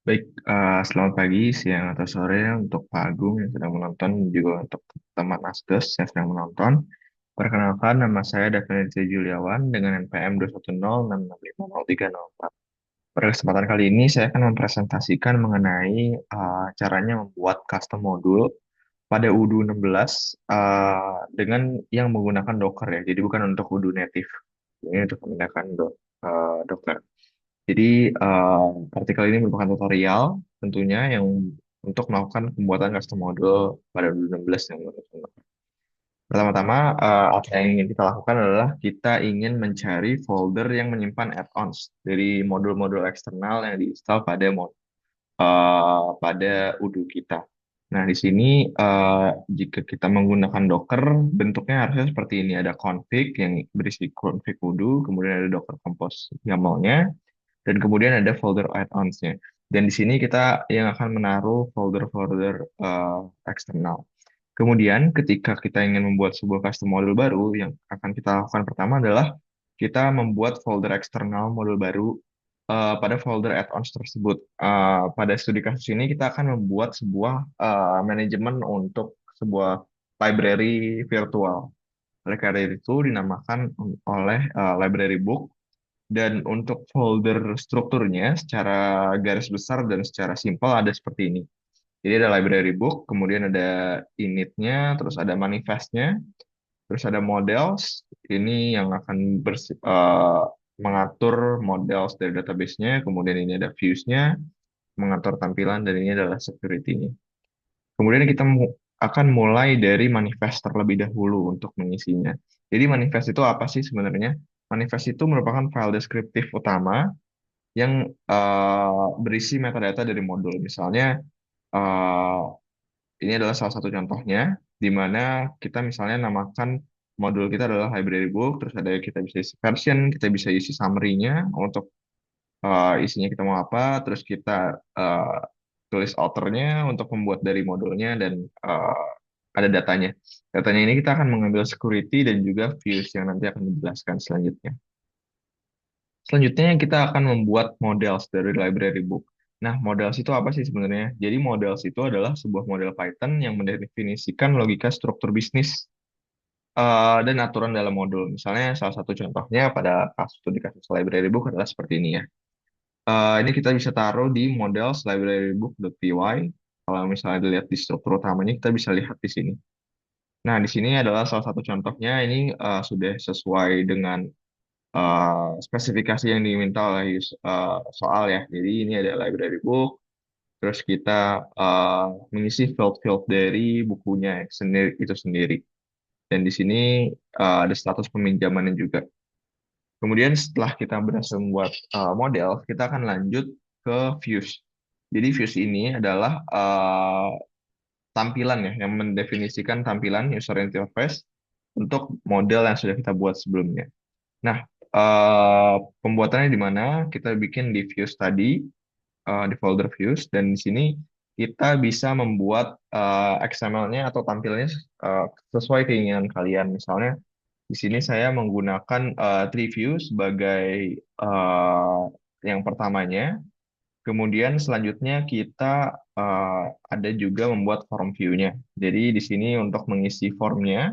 Baik, selamat pagi, siang, atau sore untuk Pak Agung yang sedang menonton, juga untuk teman Asdos yang sedang menonton. Perkenalkan, nama saya Davinia Juliawan dengan NPM 210665034. Pada kesempatan kali ini, saya akan mempresentasikan mengenai caranya membuat custom modul pada Udo 16 dengan yang menggunakan Docker ya. Jadi bukan untuk Udo native. Ini untuk menggunakan Docker. Jadi artikel ini merupakan tutorial tentunya yang untuk melakukan pembuatan custom module pada 2016 yang baru. Pertama-tama, apa yang ingin kita lakukan adalah kita ingin mencari folder yang menyimpan add-ons dari modul-modul eksternal yang diinstal pada Udo kita. Nah, di sini jika kita menggunakan Docker, bentuknya harusnya seperti ini. Ada config yang berisi config Udo, kemudian ada Docker Compose YAML-nya, dan kemudian ada folder add-ons-nya. Dan di sini kita yang akan menaruh folder-folder eksternal. Kemudian ketika kita ingin membuat sebuah custom module baru, yang akan kita lakukan pertama adalah kita membuat folder eksternal modul baru pada folder add-ons tersebut. Pada studi kasus ini kita akan membuat sebuah manajemen untuk sebuah library virtual. Oleh karena itu dinamakan oleh library book, dan untuk folder strukturnya secara garis besar dan secara simpel ada seperti ini. Jadi ada library book, kemudian ada initnya, terus ada manifestnya, terus ada models. Ini yang akan mengatur models dari database-nya, kemudian ini ada views-nya, mengatur tampilan, dan ini adalah security-nya. Kemudian kita akan mulai dari manifest terlebih dahulu untuk mengisinya. Jadi manifest itu apa sih sebenarnya? Manifest itu merupakan file deskriptif utama yang berisi metadata dari modul. Misalnya, eh, ini adalah salah satu contohnya, di mana kita misalnya namakan modul kita adalah library book, terus ada kita bisa isi version, kita bisa isi summary-nya untuk isinya kita mau apa, terus kita tulis author-nya untuk membuat dari modulnya, dan ada datanya. Datanya ini kita akan mengambil security dan juga views yang nanti akan dijelaskan selanjutnya. Selanjutnya kita akan membuat models dari library book. Nah, models itu apa sih sebenarnya? Jadi models itu adalah sebuah model Python yang mendefinisikan logika struktur bisnis dan aturan dalam modul. Misalnya salah satu contohnya pada kasus studi kasus library book adalah seperti ini ya. Ini kita bisa taruh di models librarybook.py. Kalau misalnya dilihat di struktur utamanya, kita bisa lihat di sini. Nah, di sini adalah salah satu contohnya. Ini sudah sesuai dengan spesifikasi yang diminta oleh soal ya. Jadi ini ada library book, terus kita mengisi field-field dari bukunya sendiri itu sendiri. Dan di sini ada status peminjamannya juga. Kemudian setelah kita berhasil membuat model, kita akan lanjut ke views. Jadi views ini adalah tampilan ya, yang mendefinisikan tampilan user interface untuk model yang sudah kita buat sebelumnya. Nah, eh, pembuatannya di mana kita bikin di views tadi, di folder views, dan di sini kita bisa membuat XML-nya atau tampilannya sesuai keinginan kalian. Misalnya, di sini saya menggunakan tree view sebagai eh, yang pertamanya. Kemudian selanjutnya kita ada juga membuat form view-nya. Jadi di sini untuk mengisi formnya,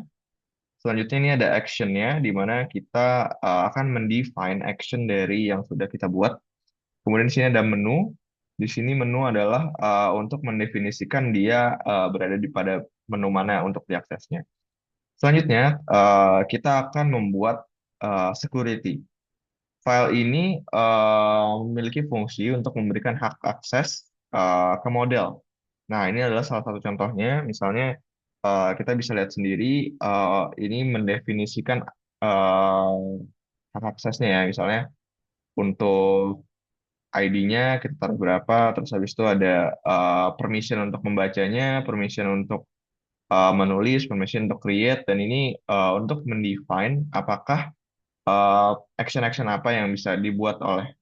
selanjutnya ini ada action-nya, di mana kita akan mendefine action dari yang sudah kita buat. Kemudian di sini ada menu. Di sini menu adalah untuk mendefinisikan dia berada di pada menu mana untuk diaksesnya. Selanjutnya, kita akan membuat security. File ini memiliki fungsi untuk memberikan hak akses ke model. Nah, ini adalah salah satu contohnya. Misalnya, kita bisa lihat sendiri, ini mendefinisikan eh, hak aksesnya ya. Misalnya, untuk ID-nya kita taruh berapa, terus habis itu ada permission untuk membacanya, permission untuk menulis, permission untuk create, dan ini untuk mendefine apakah action-action apa yang bisa dibuat oleh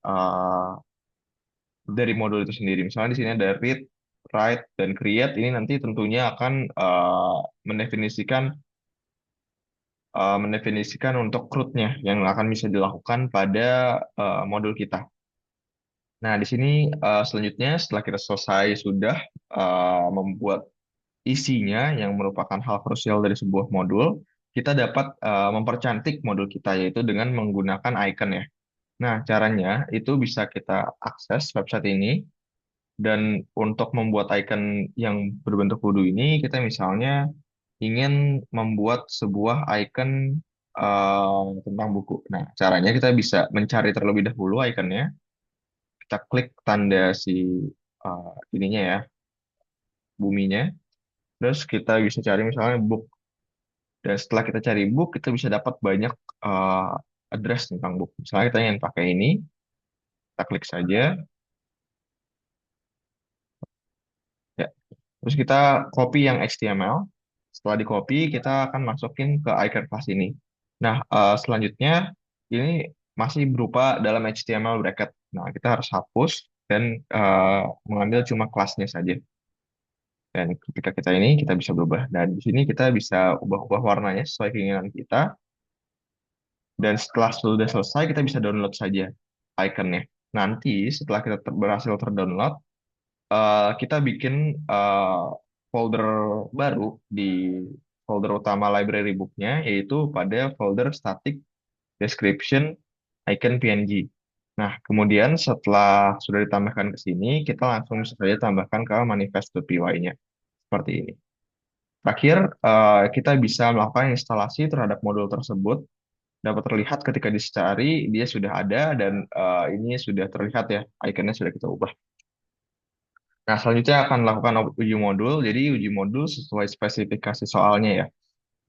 dari modul itu sendiri. Misalnya di sini ada read, write, dan create. Ini nanti tentunya akan mendefinisikan mendefinisikan untuk CRUD-nya yang akan bisa dilakukan pada modul kita. Nah, di sini selanjutnya setelah kita selesai sudah membuat isinya yang merupakan hal krusial dari sebuah modul, kita dapat mempercantik modul kita yaitu dengan menggunakan icon ya. Nah, caranya itu bisa kita akses website ini dan untuk membuat icon yang berbentuk wudhu ini, kita misalnya ingin membuat sebuah icon tentang buku. Nah, caranya kita bisa mencari terlebih dahulu iconnya, kita klik tanda si ininya ya, buminya, terus kita bisa cari misalnya book. Dan setelah kita cari book, kita bisa dapat banyak uh, address tentang book. Misalnya kita ingin pakai ini, kita klik saja, ya. Terus kita copy yang HTML. Setelah di copy, kita akan masukin ke icon class ini. Nah, selanjutnya ini masih berupa dalam HTML bracket. Nah, kita harus hapus dan mengambil cuma kelasnya saja. Dan ketika kita ini, kita bisa berubah. Dan di sini kita bisa ubah-ubah warnanya sesuai keinginan kita. Dan setelah sudah selesai, kita bisa download saja iconnya. Nanti setelah kita berhasil terdownload, kita bikin folder baru di folder utama library book-nya, yaitu pada folder static description icon PNG. Nah, kemudian setelah sudah ditambahkan ke sini, kita langsung saja tambahkan ke manifest.py-nya. Seperti ini. Terakhir, kita bisa melakukan instalasi terhadap modul tersebut. Dapat terlihat ketika dicari, dia sudah ada dan ini sudah terlihat ya, ikonnya sudah kita ubah. Nah, selanjutnya akan lakukan uji modul. Jadi uji modul sesuai spesifikasi soalnya ya.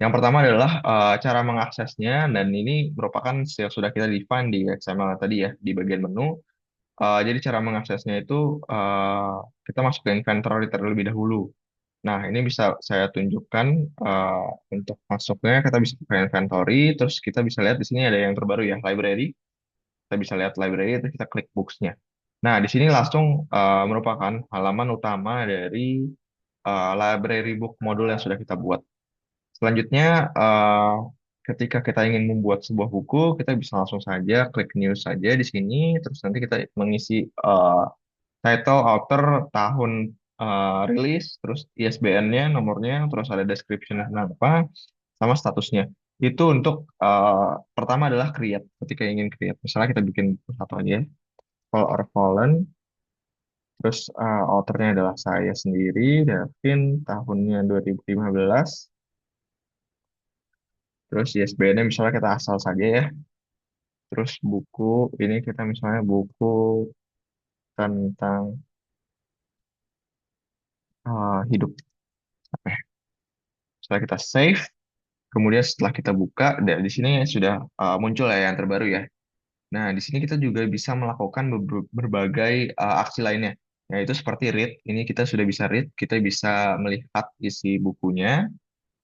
Yang pertama adalah cara mengaksesnya dan ini merupakan yang sudah kita define di XML tadi ya di bagian menu. Jadi cara mengaksesnya itu kita masuk ke inventory terlebih dahulu. Nah, ini bisa saya tunjukkan untuk masuknya kita bisa ke inventory, terus kita bisa lihat di sini ada yang terbaru ya, library. Kita bisa lihat library, terus kita klik books-nya. Nah, di sini langsung merupakan halaman utama dari library book modul yang sudah kita buat. Selanjutnya, ketika kita ingin membuat sebuah buku, kita bisa langsung saja klik new saja di sini, terus nanti kita mengisi title, author, tahun rilis, terus ISBN-nya, nomornya, terus ada description tentang apa, sama statusnya. Itu untuk pertama adalah create, ketika ingin create. Misalnya kita bikin satu aja, Fall or Fallen, terus authornya adalah saya sendiri, Davin, tahunnya 2015. Terus ISBN-nya misalnya kita asal saja ya. Terus buku ini kita misalnya buku tentang hidup. Apa ya? Setelah kita save, kemudian setelah kita buka, dan di sini sudah muncul ya yang terbaru ya. Nah, di sini kita juga bisa melakukan berbagai aksi lainnya. Yaitu seperti read, ini kita sudah bisa read, kita bisa melihat isi bukunya.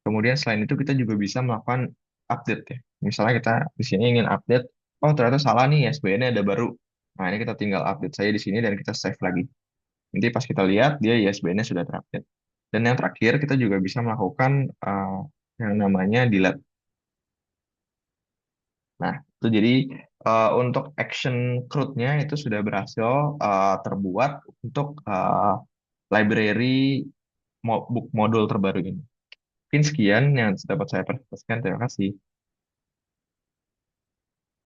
Kemudian selain itu kita juga bisa melakukan update ya. Misalnya kita di sini ingin update, oh ternyata salah nih ISBN-nya ada baru. Nah, ini kita tinggal update saya di sini dan kita save lagi. Nanti pas kita lihat dia ISBN-nya sudah terupdate. Dan yang terakhir kita juga bisa melakukan yang namanya delete. Nah, itu jadi untuk action CRUD-nya itu sudah berhasil terbuat untuk library book modul terbaru ini. Mungkin sekian yang dapat saya presentasikan. Terima kasih.